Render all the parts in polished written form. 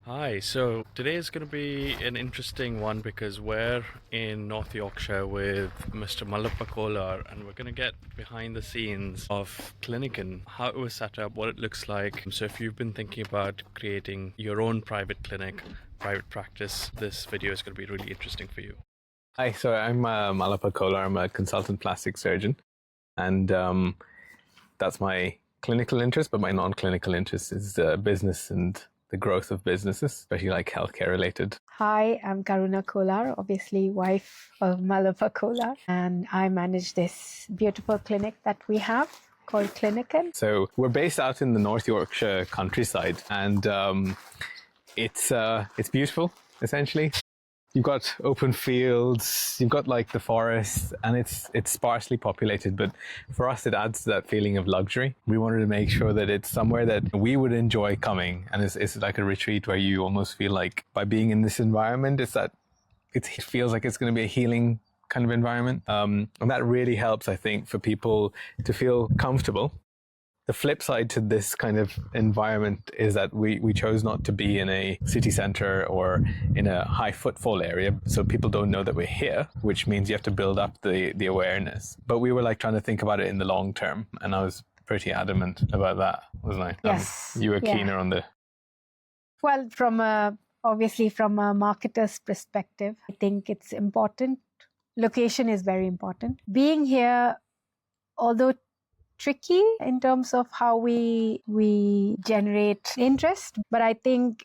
Hi, so today is going to be an interesting one because we're in North Yorkshire with Mr. Mallappa Kolar and we're going to get behind the scenes of Clinican, how it was set up, what it looks like. So if you've been thinking about creating your own private clinic, private practice, this video is going to be really interesting for you. Hi, so I'm Mallappa Kolar. I'm a consultant plastic surgeon, and that's my clinical interest. But my non-clinical interest is business and the growth of businesses, especially like healthcare related. Hi, I'm Karuna Kolar, obviously wife of Mallappa Kolar, and I manage this beautiful clinic that we have called Clinican. So we're based out in the North Yorkshire countryside, and it's beautiful. Essentially, you've got open fields, you've got like the forest, and it's sparsely populated. But for us, it adds to that feeling of luxury. We wanted to make sure that it's somewhere that we would enjoy coming, and it's like a retreat where you almost feel like by being in this environment, it feels like it's going to be a healing kind of environment, and that really helps, I think, for people to feel comfortable. The flip side to this kind of environment is that we chose not to be in a city center or in a high footfall area, so people don't know that we're here, which means you have to build up the awareness. But we were like trying to think about it in the long term, and I was pretty adamant about that, wasn't I? Yes. You were keener on the... Well, obviously from a marketer's perspective, I think it's important. Location is very important. Being here, although tricky in terms of how we generate interest, but I think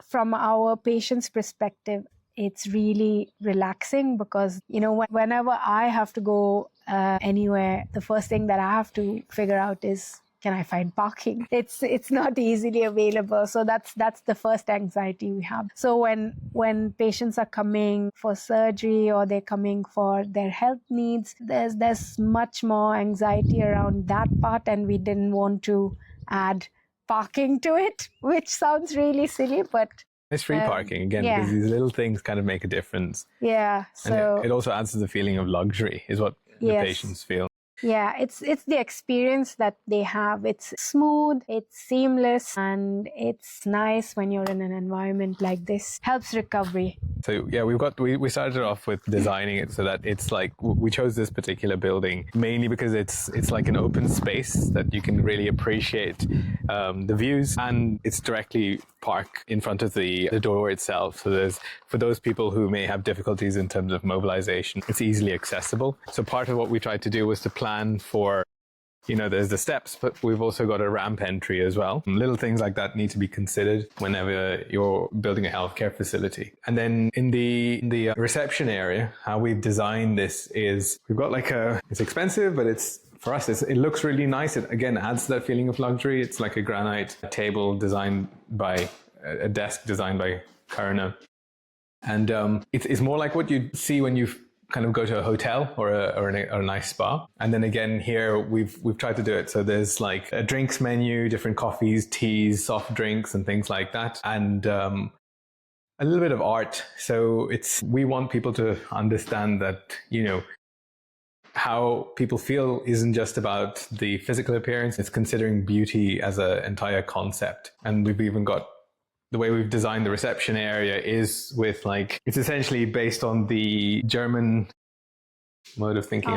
from our patient's perspective, it's really relaxing because, whenever I have to go anywhere, the first thing that I have to figure out is, can I find parking? It's not easily available. So that's the first anxiety we have. So when patients are coming for surgery or they're coming for their health needs, there's much more anxiety around that part, and we didn't want to add parking to it, which sounds really silly, but it's free parking again, because these little things kind of make a difference. Yeah. So and it also adds to the feeling of luxury, is what the patients feel. Yeah, it's the experience that they have. It's smooth, it's seamless, and it's nice when you're in an environment like this. Helps recovery. So yeah, we started off with designing it so that it's like, we chose this particular building mainly because it's like an open space that you can really appreciate the views, and it's directly park in front of the door itself. So there's, for those people who may have difficulties in terms of mobilization, it's easily accessible. So part of what we tried to do was to plan for, there's the steps, but we've also got a ramp entry as well. Little things like that need to be considered whenever you're building a healthcare facility. And then in the reception area, how we've designed this is we've got like it's expensive, but for us, it looks really nice. It again adds to that feeling of luxury. It's like a granite table designed by a desk designed by Karuna. And it's more like what you'd see when you kind of go to a hotel or a nice spa. And then again, here we've tried to do it. So there's like a drinks menu, different coffees, teas, soft drinks, and things like that. And a little bit of art. So we want people to understand that, how people feel isn't just about the physical appearance. It's considering beauty as an entire concept. And we've even got the way we've designed the reception area is with it's essentially based on the German mode of thinking.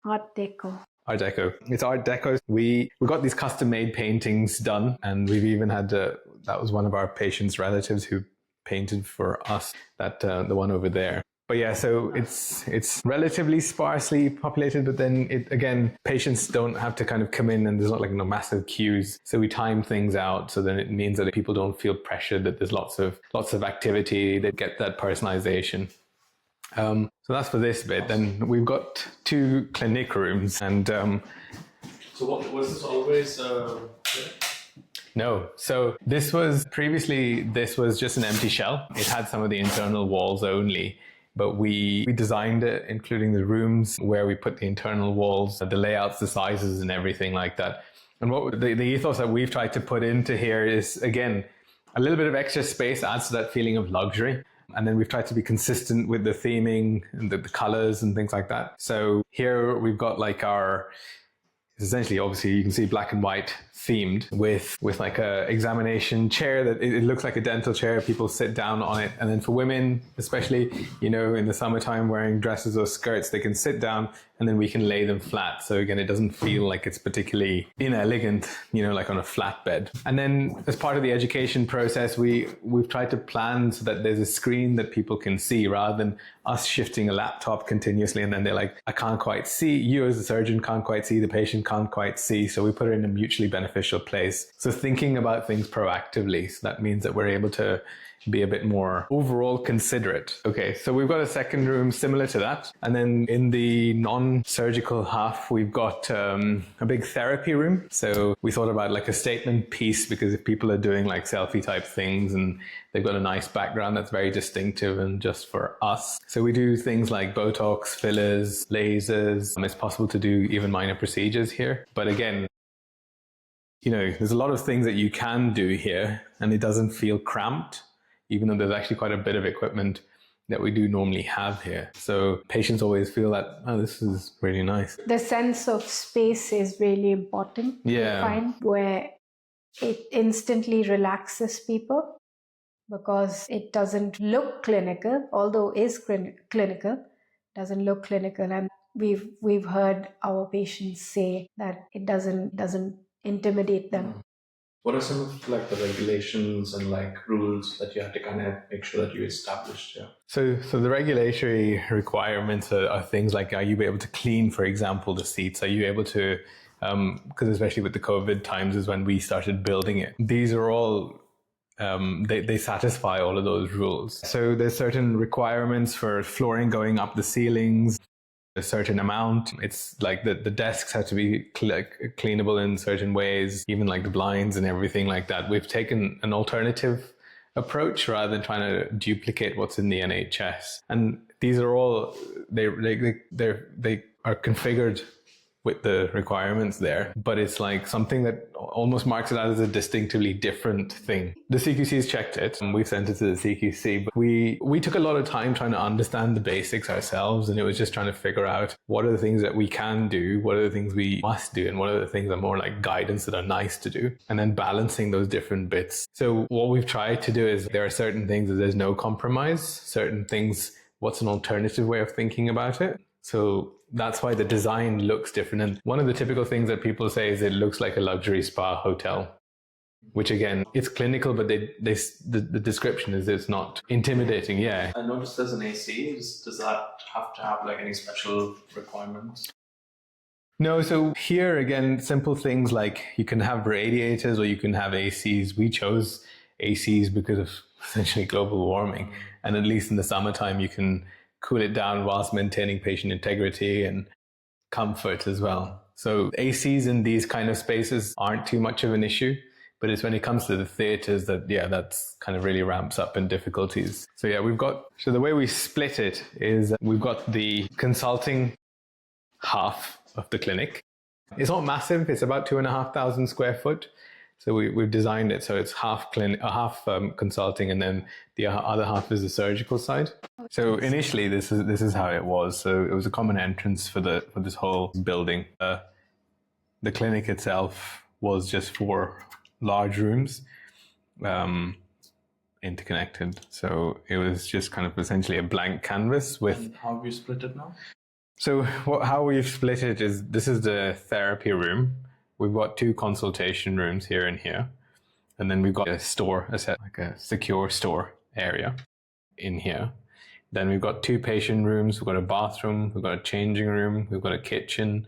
Art Deco. Art Deco. It's Art Deco. We got these custom made paintings done, and we've even had that was one of our patients' relatives who painted for us, the one over there. But yeah, so it's relatively sparsely populated, but then patients don't have to kind of come in, and there's not massive queues. So we time things out, so then it means that people don't feel pressured, that there's lots of activity, they get that personalization. So that's for this bit. Then we've got 2 clinic rooms, and So was this always no. So this was just an empty shell. It had some of the internal walls only. But we designed it, including the rooms where we put the internal walls, the layouts, the sizes, and everything like that. And what the ethos that we've tried to put into here is, again, a little bit of extra space adds to that feeling of luxury. And then we've tried to be consistent with the theming and the colors and things like that. So here we've got Essentially, obviously, you can see black and white themed with like a examination chair that it looks like a dental chair. People sit down on it. And then for women, especially, you know, in the summertime wearing dresses or skirts, they can sit down and then we can lay them flat. So again, it doesn't feel like it's particularly inelegant, you know, like on a flat bed. And then as part of the education process, we've tried to plan so that there's a screen that people can see rather than us shifting a laptop continuously. And then they're like, I can't quite see. You as a surgeon can't quite see. The patient can't quite see. So we put it in a mutually beneficial place. So thinking about things proactively. So that means that we're able to be a bit more overall considerate. Okay, so we've got a second room similar to that. And then in the non-surgical half, we've got a big therapy room. So we thought about like a statement piece, because if people are doing like selfie type things and they've got a nice background that's very distinctive and just for us. So we do things like Botox, fillers, lasers. It's possible to do even minor procedures here. But again, you know, there's a lot of things that you can do here and it doesn't feel cramped, even though there's actually quite a bit of equipment that we do normally have here. So patients always feel that, oh, this is really nice. The sense of space is really important. Yeah. I find where it instantly relaxes people because it doesn't look clinical, although it is clinical, doesn't look clinical. And we've heard our patients say that it doesn't intimidate them. What are some of like the regulations and like rules that you have to kind of make sure that you established? Yeah. So the regulatory requirements are things like, are you able to clean, for example, the seats? Are you able to, because especially with the COVID times is when we started building it. These are all, they satisfy all of those rules. So there's certain requirements for flooring going up the ceilings, a certain amount. It's like the desks have to be cleanable in certain ways, even like the blinds and everything like that. We've taken an alternative approach rather than trying to duplicate what's in the NHS. And these are all, they are configured with the requirements there, but it's like something that almost marks it out as a distinctively different thing. The CQC's checked it and we've sent it to the CQC, but we took a lot of time trying to understand the basics ourselves, and it was just trying to figure out what are the things that we can do, what are the things we must do, and what are the things that are more like guidance that are nice to do, and then balancing those different bits. So what we've tried to do is there are certain things that there's no compromise, certain things, what's an alternative way of thinking about it? So that's why the design looks different. And one of the typical things that people say is it looks like a luxury spa hotel, which again, it's clinical, but the description is it's not intimidating. Yeah. I noticed there's an AC. Does that have to have like any special requirements? No, so here again, simple things like you can have radiators or you can have ACs. We chose ACs because of essentially global warming. And at least in the summertime, you can cool it down whilst maintaining patient integrity and comfort as well. So ACs in these kind of spaces aren't too much of an issue, but it's when it comes to the theaters that, that's kind of really ramps up in difficulties. So so the way we split it is we've got the consulting half of the clinic. It's not massive. It's about 2,500 square foot. So we've designed it so it's half consulting, and then the other half is the surgical side. So initially, this is how it was. So it was a common entrance for this whole building. The clinic itself was just 4 large rooms, interconnected. So it was just kind of essentially a blank canvas with. And how have you split it now? So how we've split it is this is the therapy room. We've got 2 consultation rooms here and here. And then we've got a store, like a secure store area in here. Then we've got 2 patient rooms. We've got a bathroom. We've got a changing room. We've got a kitchen.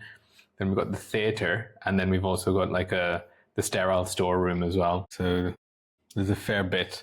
Then we've got the theater. And then we've also got like the sterile storeroom as well. So there's a fair bit.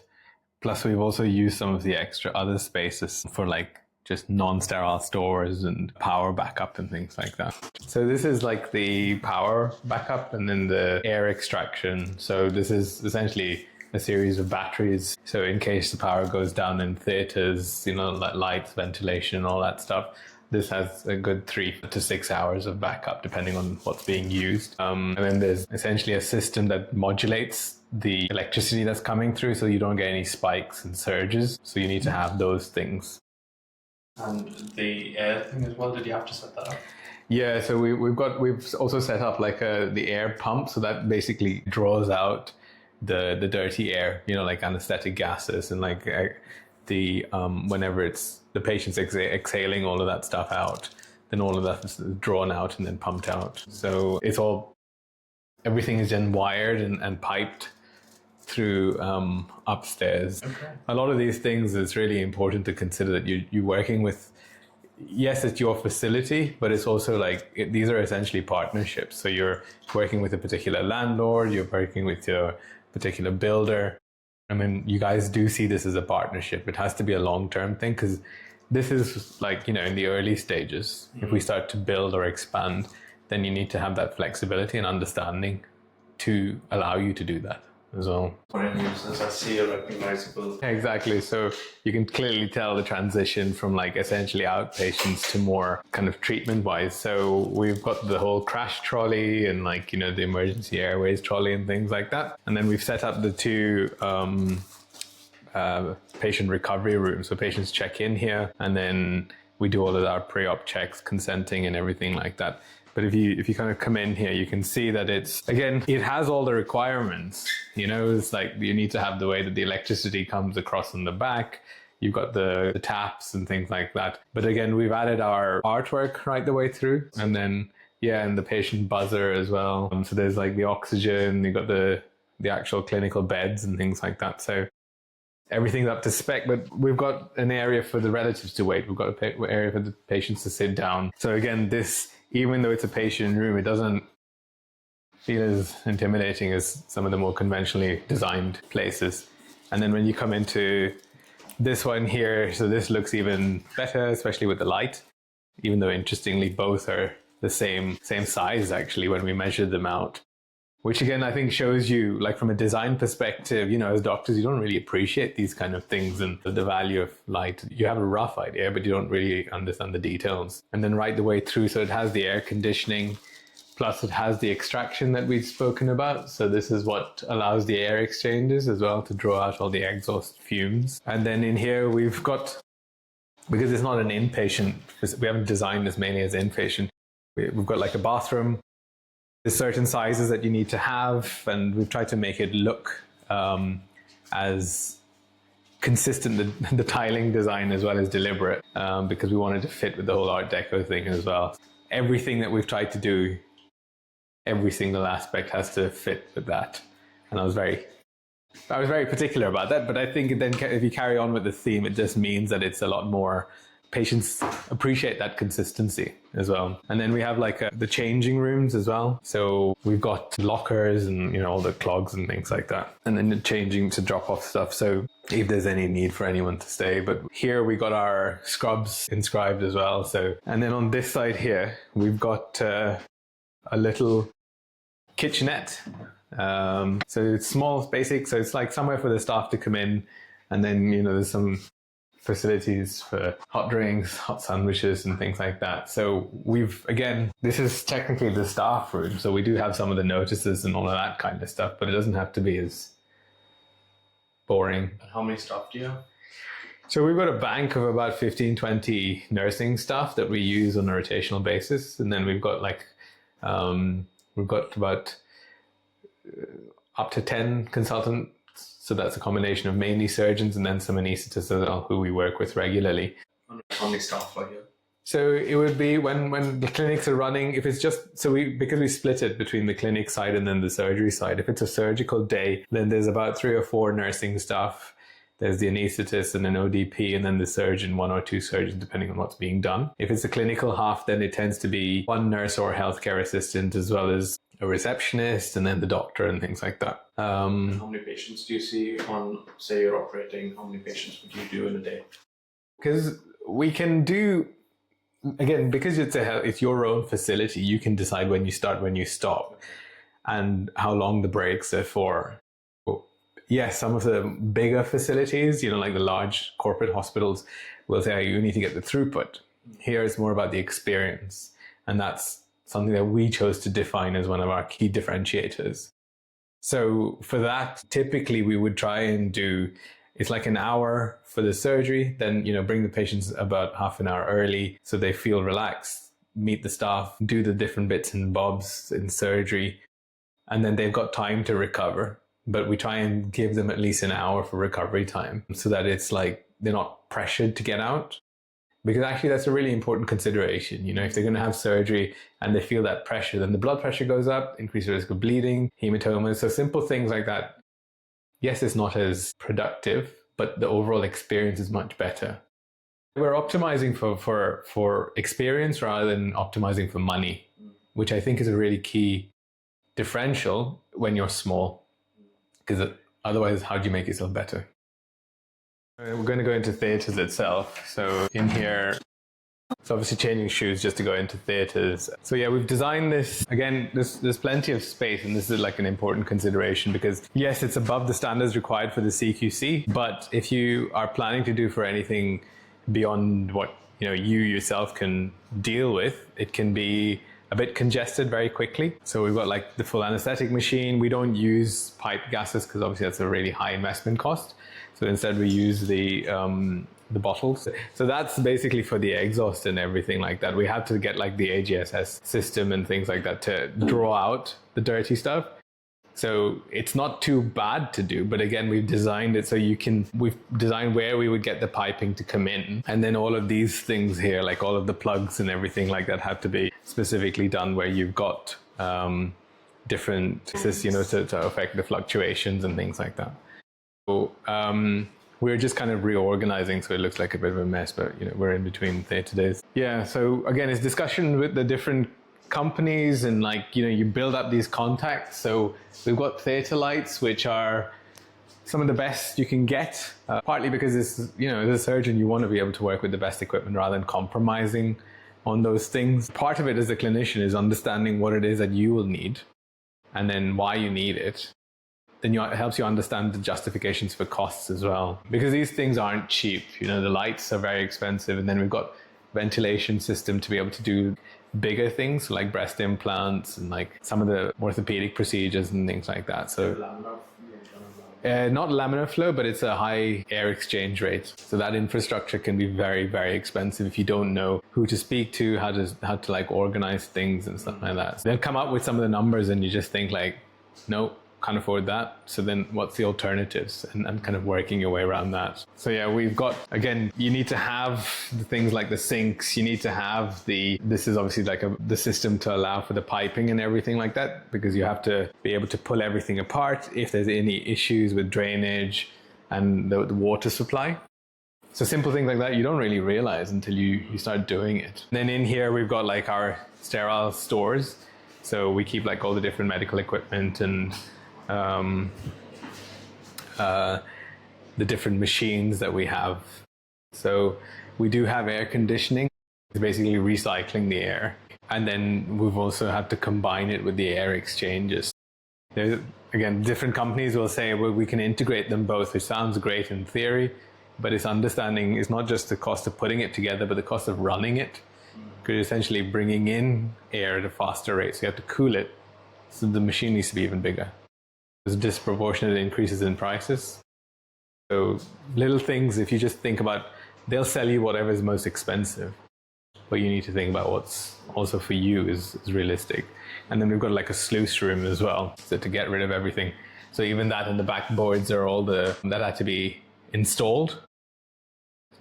Plus we've also used some of the extra other spaces for like just non-sterile stores and power backup and things like that. So this is like the power backup and then the air extraction. So this is essentially a series of batteries. So in case the power goes down in theaters, like lights, ventilation, all that stuff, this has a good 3 to 6 hours of backup depending on what's being used. And then there's essentially a system that modulates the electricity that's coming through so you don't get any spikes and surges. So you need to have those things. And the air thing as well, did you have to set that up? Yeah, so we've also set up like the air pump, so that basically draws out the dirty air, like anesthetic gases, and like the whenever it's the patient's exhaling all of that stuff out, then all of that is drawn out and then pumped out. So it's all, everything is then wired and piped through upstairs. Okay. A lot of these things, it's really important to consider that you're working with, yes, it's your facility, but it's also like these are essentially partnerships. So you're working with a particular landlord, you're working with your particular builder. I mean, you guys do see this as a partnership. It has to be a long-term thing, because this is like, in the early stages. Mm-hmm. If we start to build or expand, then you need to have that flexibility and understanding to allow you to do that as well. For any instance, I see a recognizable. Exactly. So you can clearly tell the transition from like essentially outpatients to more kind of treatment wise. So we've got the whole crash trolley and like, the emergency airways trolley and things like that. And then we've set up the two patient recovery rooms. So patients check in here, and then we do all of our pre-op checks, consenting and everything like that. But if you kind of come in here, you can see that it has all the requirements. It's like you need to have the way that the electricity comes across in the back. You've got the taps and things like that. But again, we've added our artwork right the way through. And then, and the patient buzzer as well. So there's like the oxygen, you've got the actual clinical beds and things like that. So everything's up to spec, but we've got an area for the relatives to wait. We've got an area for the patients to sit down. So again, even though it's a patient room, it doesn't feel as intimidating as some of the more conventionally designed places. And then when you come into this one here, so this looks even better, especially with the light, even though interestingly, both are the same size actually when we measured them out. Which again, I think shows you, like from a design perspective, as doctors, you don't really appreciate these kind of things and the value of light. You have a rough idea, but you don't really understand the details. And then right the way through, so it has the air conditioning, plus it has the extraction that we've spoken about. So this is what allows the air exchanges as well to draw out all the exhaust fumes. And then in here, we've got, because it's not an inpatient, we haven't designed this mainly as inpatient, we've got like a bathroom. There's certain sizes that you need to have, and we've tried to make it look as consistent, the tiling design as well as deliberate, because we wanted to fit with the whole Art Deco thing as well. Everything that we've tried to do, every single aspect has to fit with that. And I was very particular about that, but I think then if you carry on with the theme, it just means that it's a lot more, patients appreciate that consistency as well. And then we have like the changing rooms as well. So we've got lockers and, all the clogs and things like that. And then the changing to drop off stuff. So if there's any need for anyone to stay. But here we got our scrubs inscribed as well. So, and then on this side here, we've got a little kitchenette. So it's small, basic. So it's like somewhere for the staff to come in. And then, there's some facilities for hot drinks, hot sandwiches and things like that. So this is technically the staff room. So we do have some of the notices and all of that kind of stuff, but it doesn't have to be as boring. And how many staff do you have? So we've got a bank of about 15, 20 nursing staff that we use on a rotational basis. And then we've got about up to 10 consultants. So that's a combination of mainly surgeons and then some anaesthetists as well, who we work with regularly. How many staff are here? So it would be when the clinics are running, if it's just, because we split it between the clinic side and then the surgery side, if it's a surgical day, then there's about 3 or 4 nursing staff. There's the anaesthetist and an ODP, and then the surgeon, 1 or 2 surgeons, depending on what's being done. If it's a clinical half, then it tends to be 1 nurse or healthcare assistant, as well as a receptionist, and then the doctor and things like that. How many patients do you see on, say you're operating, how many patients would you do in a day? Because we can do, again, because it's your own facility, you can decide when you start, when you stop, and how long the breaks are for. Yes, some of the bigger facilities, like the large corporate hospitals, will say, you need to get the throughput. Here it's more about the experience. And that's something that we chose to define as one of our key differentiators. So for that, typically we would try and do, it's like an hour for the surgery, then, bring the patients about half an hour early so they feel relaxed. meet the staff, do the different bits and bobs in surgery, and then they've got time to recover. But we try and give them at least an hour for recovery time so that it's like they're not pressured to get out. Because actually that's a really important consideration. You know, if they're going to have surgery and they feel that pressure, then the blood pressure goes up, increased risk of bleeding, hematomas. So simple things like that. Yes, it's not as productive, but the overall experience is much better. We're optimizing for experience rather than optimizing for money, which I think is a really key differential when you're small. Because otherwise, how do you make yourself better? We're going to go into theatres itself. So in here, it's obviously changing shoes just to go into theatres. So yeah, we've designed this. Again, there's plenty of space, and this is like an important consideration because yes, it's above the standards required for the CQC. But if you are planning to do for anything beyond what you yourself can deal with, it can be a bit congested very quickly. So we've got like the full anesthetic machine. We don't use pipe gases because obviously that's a really high investment cost. So instead we use the bottles. So that's basically for the exhaust and everything like that. We have to get like the AGSS system and things like that to draw out the dirty stuff. So it's not too bad to do, but again, we've designed it so we've designed where we would get the piping to come in. And then all of these things here, like all of the plugs and everything like that have to be specifically done where you've got different pieces, to affect the fluctuations and things like that. So we're just kind of reorganizing, so it looks like a bit of a mess, but we're in between theatre days. Yeah, so again, it's discussion with the different companies and you build up these contacts. So we've got theatre lights, which are some of the best you can get, partly because as a surgeon, you want to be able to work with the best equipment rather than compromising on those things. Part of it as a clinician is understanding what it is that you will need and then why you need it. Then it helps you understand the justifications for costs as well. Because these things aren't cheap. The lights are very expensive, and then we've got ventilation system to be able to do bigger things like breast implants and like some of the orthopedic procedures and things like that. So not laminar flow, but it's a high air exchange rate. So that infrastructure can be very, very expensive if you don't know who to speak to, how to like organize things and stuff like that. So they'll come up with some of the numbers and you just think like, no, can't afford that. So then what's the alternatives, and kind of working your way around that. So yeah, we've got, again, you need to have the things like the sinks, you need to have this is obviously like the system to allow for the piping and everything like that, because you have to be able to pull everything apart if there's any issues with drainage and the water supply. So simple things like that you don't really realize until you start doing it. And then in here we've got like our sterile stores. So we keep like all the different medical equipment and the different machines that we have. So we do have air conditioning. It's basically recycling the air. And then we've also had to combine it with the air exchanges. Again, different companies will say, well, we can integrate them both, which sounds great in theory, but it's understanding it's not just the cost of putting it together, but the cost of running it. Because you're essentially bringing in air at a faster rate. So you have to cool it. So the machine needs to be even bigger. There's disproportionate increases in prices. So little things, if you just think about, they'll sell you whatever is most expensive, but you need to think about what's also for you is realistic. And then we've got like a sluice room as well, so to get rid of everything. So even that and the backboards are all that had to be installed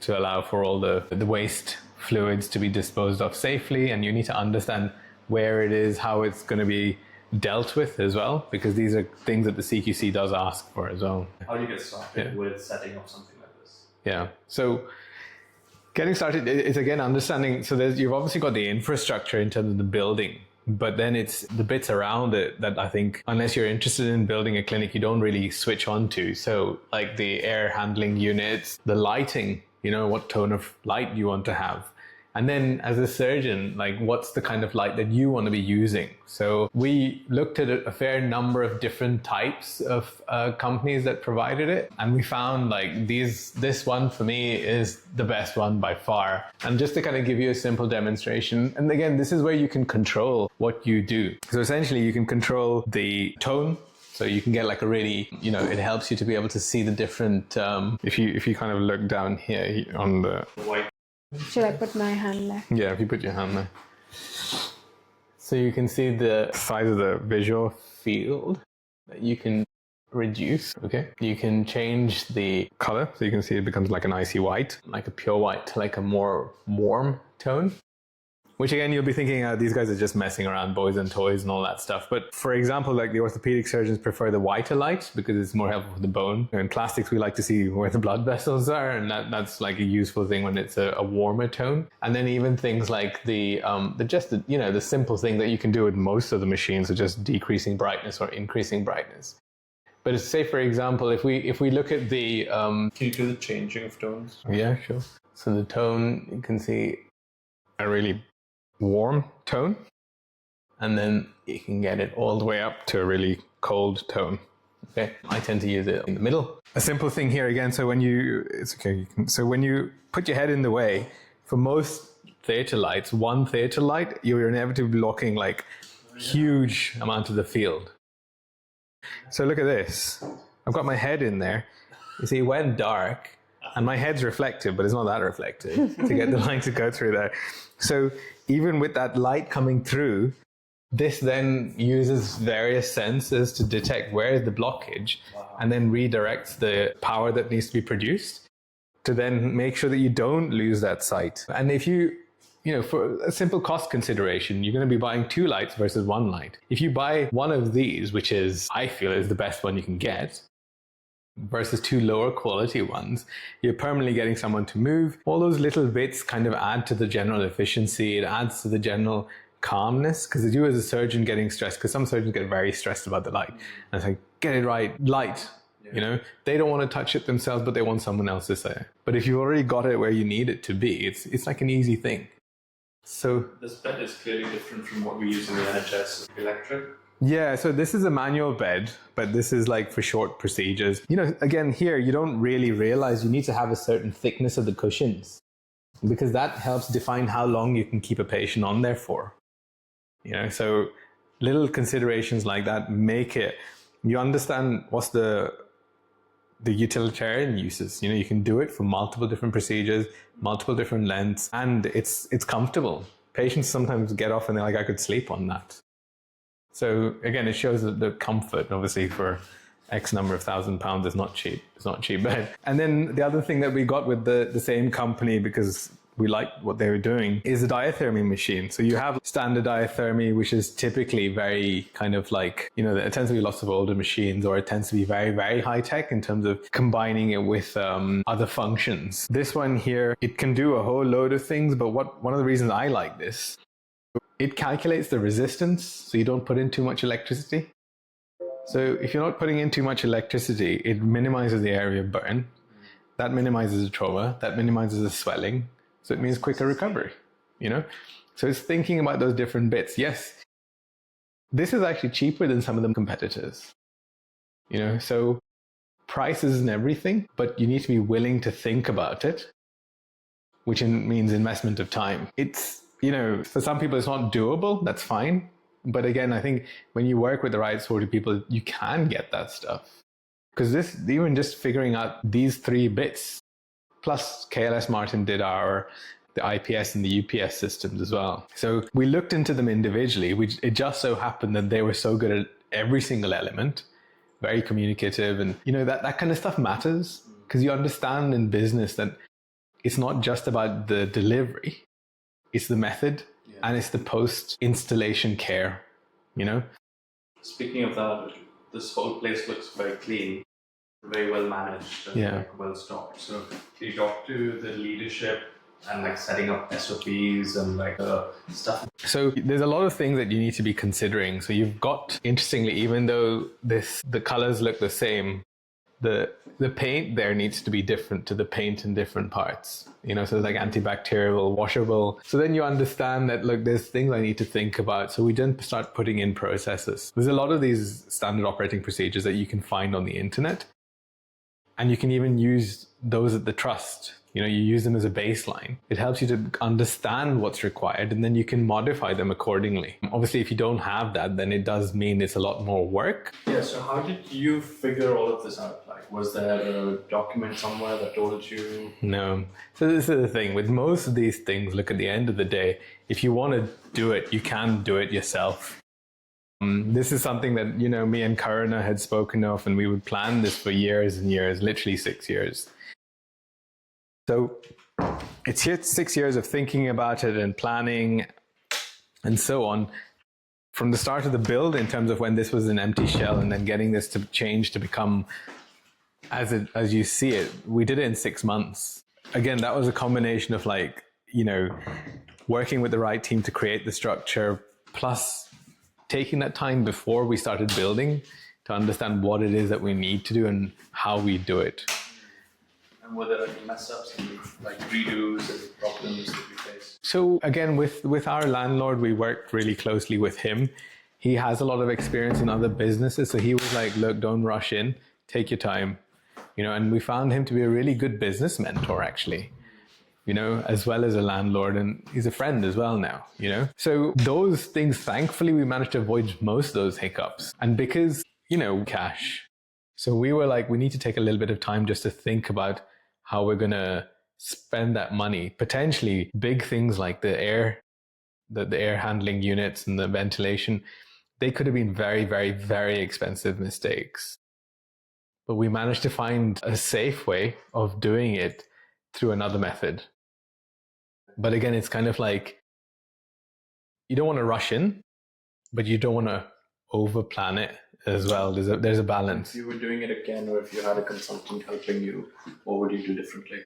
to allow for all the waste fluids to be disposed of safely. And you need to understand where it is, how it's going to be dealt with as well, because these are things that the CQC does ask for as well. How do you get started with setting up something like this? Yeah, so getting started is again understanding. So you've obviously got the infrastructure in terms of the building, but then it's the bits around it that I think, unless you're interested in building a clinic, you don't really switch on to. So like the air handling units, the lighting, what tone of light you want to have. And then as a surgeon, like what's the kind of light that you want to be using? So we looked at a fair number of different types of companies that provided it. And we found like this one for me is the best one by far. And just to kind of give you a simple demonstration. And again, this is where you can control what you do. So essentially you can control the tone. So you can get like a really, it helps you to be able to see the different, if you kind of look down here on the white. Should I put my hand there? Yeah, if you put your hand there. So you can see the size of the visual field that you can reduce. Okay, you can change the color, so you can see it becomes like an icy white, like a pure white, to like a more warm tone. Which again, you'll be thinking, these guys are just messing around, boys and toys and all that stuff. But for example, like the orthopedic surgeons prefer the whiter light because it's more helpful for the bone. In plastics, we like to see where the blood vessels are, and that's like a useful thing when it's a warmer tone. And then even things like the simple thing that you can do with most of the machines are just decreasing brightness or increasing brightness. But say, for example, if we look at the Can you do the changing of tones? Yeah, sure. So the tone, you can see a really warm tone, and then you can get it all the way up to a really cold tone. Okay, I tend to use it in the middle. A simple thing here again. So when you put your head in the way, for most theater lights, one theater light, you're inevitably blocking like huge amount of the field. So look at this. I've got my head in there. You see, it went dark, and my head's reflective, but it's not that reflective to get the light to go through there. So even with that light coming through, this then uses various sensors to detect where is the blockage, and then redirects the power that needs to be produced to then make sure that you don't lose that sight. And if for a simple cost consideration, you're going to be buying 2 lights versus 1 light. If you buy one of these, which I feel is the best one you can get, versus 2 lower quality ones, you're permanently getting someone to move. All those little bits kind of add to the general efficiency. It adds to the general calmness, because you as a surgeon getting stressed, because some surgeons get very stressed about the light. And it's like, get it right, light. Yeah. They don't want to touch it themselves, but they want someone else to say. But if you've already got it where you need it to be, it's like an easy thing. So this bed is clearly different from what we use in the NHS electric. Yeah, so this is a manual bed, but this is like for short procedures. Again, here, you don't really realize you need to have a certain thickness of the cushions, because that helps define how long you can keep a patient on there for. So little considerations like that make it, you understand what's the utilitarian uses. You can do it for multiple different procedures, multiple different lengths, and it's comfortable. Patients sometimes get off and they're like, I could sleep on that. So again, it shows the comfort. Obviously, for X number of £1,000, it's not cheap. It's not a cheap bed. And then the other thing that we got with the same company, because we liked what they were doing, is a diathermy machine. So you have standard diathermy, which is typically very kind of like, there tends to be lots of older machines, or it tends to be very, very high tech in terms of combining it with other functions. This one here, it can do a whole load of things, but one of the reasons I like this, it calculates the resistance, so you don't put in too much electricity. So if you're not putting in too much electricity, it minimizes the area of burn. That minimizes the trauma. That minimizes the swelling. So it means quicker recovery, So it's thinking about those different bits. Yes, this is actually cheaper than some of the competitors, So price isn't everything, but you need to be willing to think about it, which means investment of time. It's, for some people it's not doable, that's fine. But again, I think when you work with the right sort of people, you can get that stuff. Because even just figuring out these 3 bits, plus KLS Martin did the IPS and the UPS systems as well. So we looked into them individually. It just so happened that they were so good at every single element, very communicative, and that kind of stuff matters, because you understand in business that it's not just about the delivery. It's the method, and it's the post-installation care, Speaking of that, this whole place looks very clean, very well managed, and well stocked. So can you talk to the leadership and setting up SOPs and stuff? So there's a lot of things that you need to be considering. So you've got, interestingly, even though the colors look the same, the paint there needs to be different to the paint in different parts. So like antibacterial, washable. So then you understand that, look, there's things I need to think about. So we then start putting in processes. There's a lot of these standard operating procedures that you can find on the internet. And you can even use those at the trust You use them as a baseline. It helps you to understand what's required, and then you can modify them accordingly. Obviously, if you don't have that, then it does mean it's a lot more work. Yeah, so how did you figure all of this out? Like, was there a document somewhere that told you? No. So this is the thing. With most of these things, look, at the end of the day, if you want to do it, you can do it yourself. This is something that, me and Karuna had spoken of, and we would plan this for years and years, literally 6 years. So it's 6 years of thinking about it and planning and so on. From the start of the build, in terms of when this was an empty shell, and then getting this to change to become as you see it, we did it in 6 months. Again, that was a combination of working with the right team to create the structure, plus taking that time before we started building to understand what it is that we need to do and how we do it. And were there any mess ups and redos and problems that you faced? So again, with our landlord, we worked really closely with him. He has a lot of experience in other businesses, so he was like, look, don't rush in, take your time. And we found him to be a really good business mentor, actually, as well as a landlord, and he's a friend as well now, So those things, thankfully, we managed to avoid most of those hiccups. And because, cash. So we were like, we need to take a little bit of time just to think about how we're going to spend that money. Potentially big things like the air handling units and the ventilation, they could have been very, very, very expensive mistakes. But we managed to find a safe way of doing it through another method. But again, it's kind of like, you don't want to rush in, but you don't want to over plan it as well. There's a balance. If you were doing it again, or if you had a consultant helping you, what would you do differently?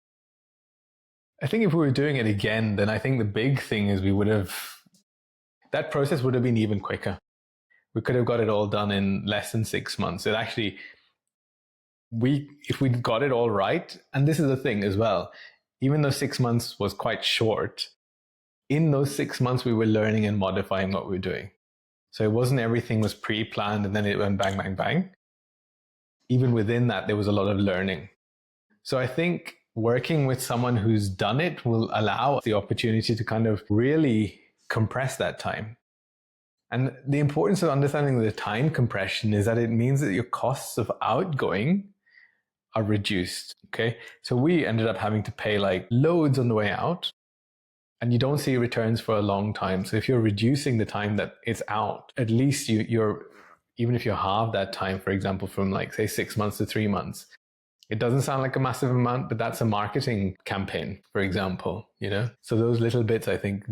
I think if we were doing it again, then I think the big thing is that process would have been even quicker. We could have got it all done in less than 6 months. It actually, if we got it all right, and this is the thing as well, even though 6 months was quite short, in those 6 months, we were learning and modifying what we were doing. So it wasn't everything was pre-planned and then it went bang, bang, bang. Even within that, there was a lot of learning. So I think working with someone who's done it will allow the opportunity to kind of really compress that time. And the importance of understanding the time compression is that it means that your costs of outgoing are reduced. Okay. So we ended up having to pay loads on the way out, and you don't see returns for a long time. So if you're reducing the time that it's out, at least you're, even if you halve that time, for example, from say 6 months to 3 months, it doesn't sound like a massive amount, but that's a marketing campaign, for example, So those little bits, I think,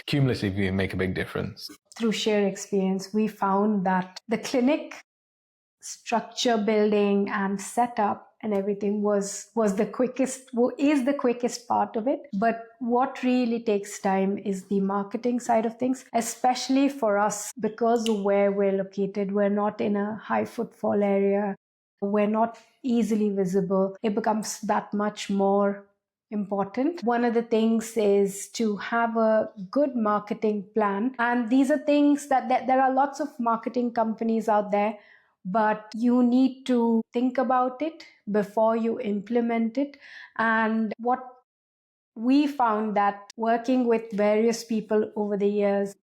cumulatively make a big difference. Through shared experience, we found that the clinic structure building and setup and everything is the quickest part of it. But what really takes time is the marketing side of things, especially for us, because of where we're located. We're not in a high footfall area. We're not easily visible. It becomes that much more important. One of the things is to have a good marketing plan. And these are things that there are lots of marketing companies out there, but you need to think about it before you implement it. And what we found that working with various people over the years,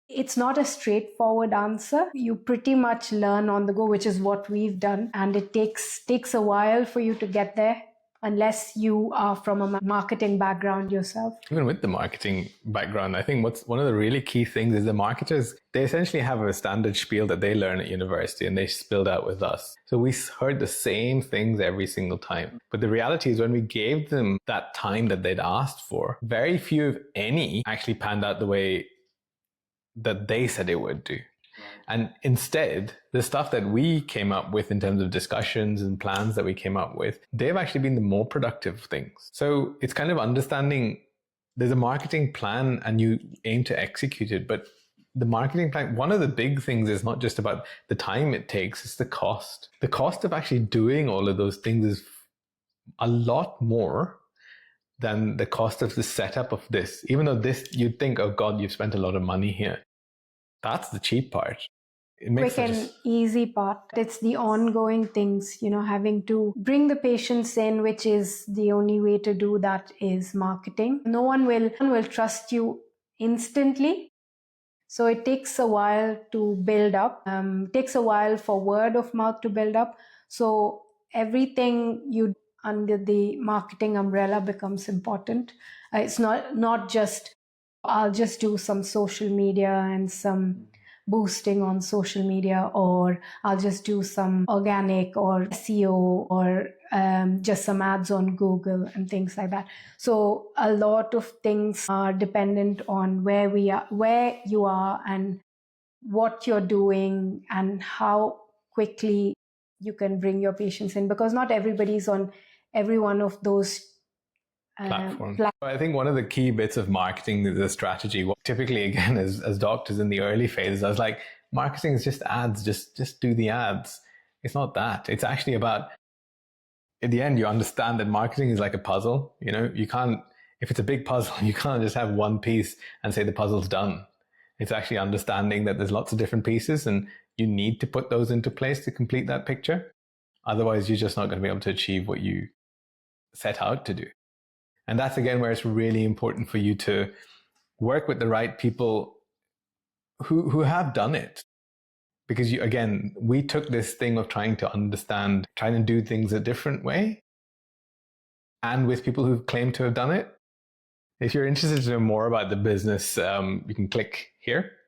it's not a straightforward answer. You pretty much learn on the go, which is what we've done. And it takes a while for you to get there, unless you are from a marketing background yourself. Even with the marketing background, I think one of the really key things is the marketers, they essentially have a standard spiel that they learn at university and they spilled out with us. So we heard the same things every single time. But the reality is when we gave them that time that they'd asked for, very few, if any, actually panned out the way that they said it would do. And instead, the stuff that we came up with in terms of discussions and plans that we came up with, they've actually been the more productive things. So it's kind of understanding there's a marketing plan and you aim to execute it. But the marketing plan, one of the big things is not just about the time it takes, it's the cost. The cost of actually doing all of those things is a lot more than the cost of the setup of this. Even though this, you'd think, oh God, you've spent a lot of money here. That's the cheap part. it makes quick and easy part. It's the ongoing things, having to bring the patients in, which is the only way to do that is marketing. No one will trust you instantly. So it takes a while to build up. Takes a while for word of mouth to build up. So everything you under the marketing umbrella becomes important. It's not just, I'll just do some social media and some boosting on social media, or I'll just do some organic or SEO or just some ads on Google and things like that. So a lot of things are dependent on where you are and what you're doing and how quickly you can bring your patients in, because not everybody's on every one of those platform. I think one of the key bits of marketing, the strategy, typically again as doctors in the early phases, I was like, marketing is just ads, just do the ads. It's not that. It's actually about, in the end, you understand that marketing is like a puzzle. You can't, if it's a big puzzle, you can't just have one piece and say the puzzle's done. It's actually understanding that there's lots of different pieces and you need to put those into place to complete that picture. Otherwise, you're just not going to be able to achieve what you set out to do. And that's, again, where it's really important for you to work with the right people who have done it. Because, we took this thing of trying to understand, trying to do things a different way, and with people who've claimed to have done it. If you're interested to know more about the business, you can click here.